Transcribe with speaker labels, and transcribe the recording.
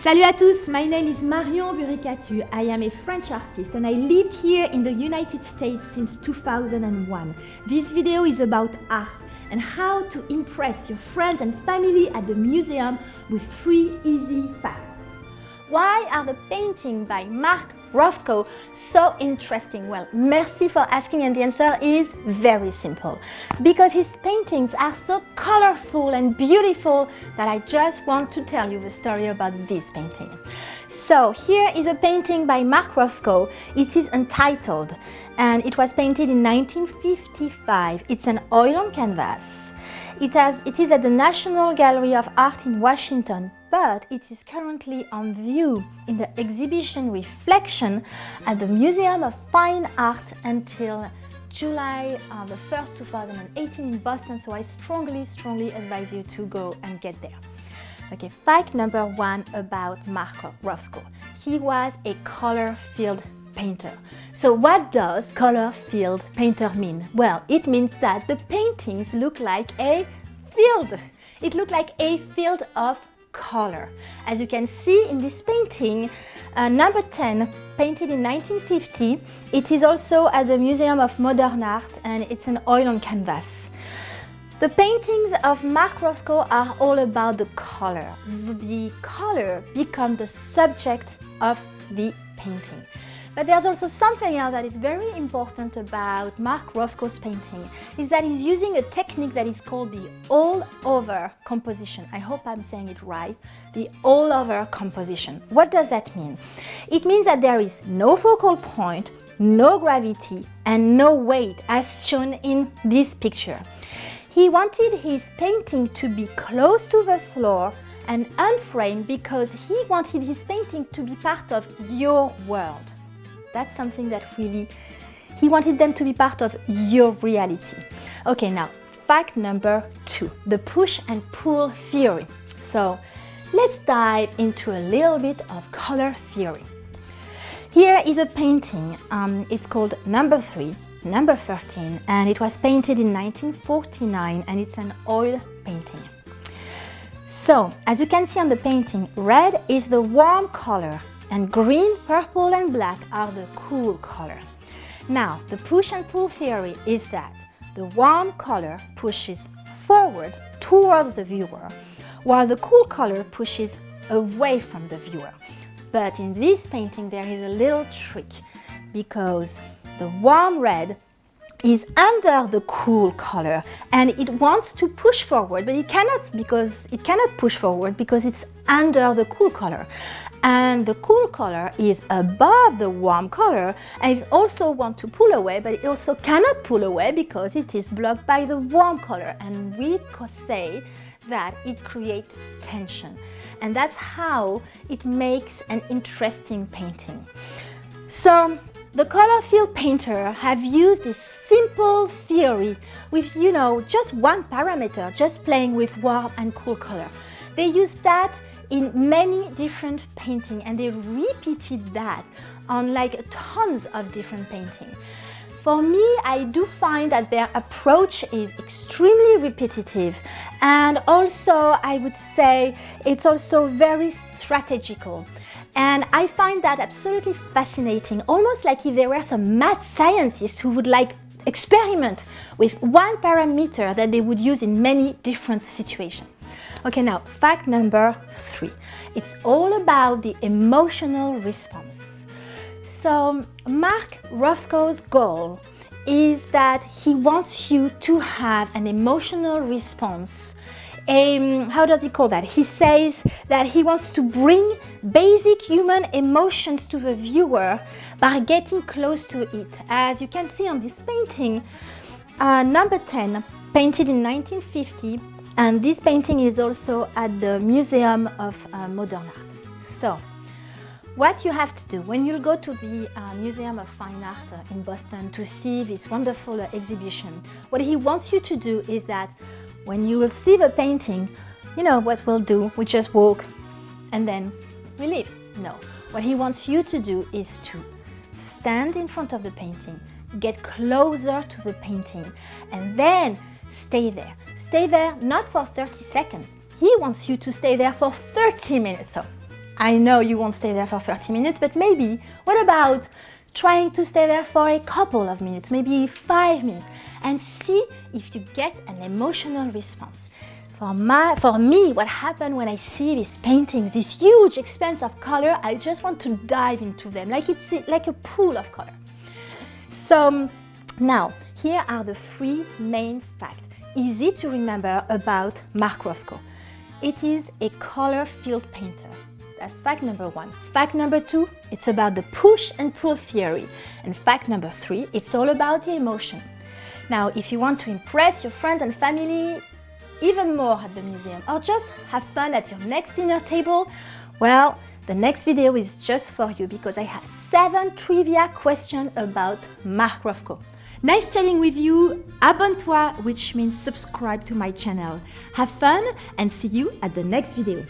Speaker 1: Salut à tous, my name is Marion Buricatu. I am a French artist and I lived here in the United States since 2001. This video is about art and how to impress your friends and family at the museum with 3 easy facts. Why are the paintings by Mark Rothko so interesting? Well, merci for asking, and the answer is very simple. Because his paintings are so colorful and beautiful that I just want to tell you the story about this painting. So here is a painting by Mark Rothko. It is entitled, and it was painted in 1955. It's an oil on canvas. It is at the National Gallery of Art in Washington, but it is currently on view in the exhibition Reflection at the Museum of Fine Art until July the 1st, 2018 in Boston, so I strongly advise you to go and get there. Okay, fact number 1 about Mark Rothko. He was a color-filled painter. So what does color-filled painter mean? Well, it means that the paintings look like a field. It looked like a field of color. As you can see in this painting, number 10, painted in 1950, it is also at the Museum of Modern Art and it's an oil on canvas. The paintings of Mark Rothko are all about the color. The color becomes the subject of the painting. But there's also something else that is very important about Mark Rothko's painting, is that he's using a technique that is called the all-over composition. I hope I'm saying it right, the all-over composition. What does that mean? It means that there is no focal point, no gravity, and no weight, as shown in this picture. He wanted his painting to be close to the floor and unframed because he wanted his painting to be part of your world. That's something that really, he wanted them to be part of your reality. Okay, now, fact number 2, the push and pull theory. So let's dive into a little bit of color theory. Here is a painting, it's called number 3, number 13, and it was painted in 1949, and it's an oil painting. So, as you can see on the painting, red is the warm color, and green, purple and black are the cool color. Now, the push and pull theory is that the warm color pushes forward towards the viewer, while the cool color pushes away from the viewer. But in this painting there is a little trick, because the warm red is under the cool color and it wants to push forward, but it cannot push forward because it's under the cool color. And the cool color is above the warm color, and it also wants to pull away, but it also cannot pull away because it is blocked by the warm color. And we could say that it creates tension. And that's how it makes an interesting painting. So the color field painter have used this simple theory with, just one parameter, just playing with warm and cool color. They use that in many different paintings, and they repeated that on like tons of different paintings. For me, I do find that their approach is extremely repetitive, and also I would say it's also very strategical. And I find that absolutely fascinating, almost like if there were some mad scientists who would like experiment with one parameter that they would use in many different situations. Okay, now, fact number 3. It's all about the emotional response. So, Mark Rothko's goal is that he wants you to have an emotional response. How does he call that? He says that he wants to bring basic human emotions to the viewer by getting close to it. As you can see on this painting, number 10, painted in 1950, and this painting is also at the Museum of Modern Art. So, what you have to do when you go to the Museum of Fine Art in Boston to see this wonderful exhibition, what he wants you to do is that when you will see the painting, what we'll do, we just walk and then we leave. No, what he wants you to do is to stand in front of the painting, get closer to the painting, and then stay there. Stay there not for 30 seconds. He wants you to stay there for 30 minutes. So I know you won't stay there for 30 minutes, but maybe, what about trying to stay there for a couple of minutes, maybe 5 minutes, and see if you get an emotional response. For me, what happened when I see these paintings, this huge expanse of color, I just want to dive into them, like it's like a pool of color. So now, here are the 3 main facts, easy to remember about Mark Rothko. It is a color-filled painter. That's fact number 1. Fact number 2, it's about the push and pull theory. And fact number 3, it's all about the emotion. Now, if you want to impress your friends and family even more at the museum, or just have fun at your next dinner table, well, the next video is just for you because I have 7 trivia questions about Mark Rothko. Nice chatting with you. Abonne-toi, which means subscribe to my channel. Have fun and see you at the next video.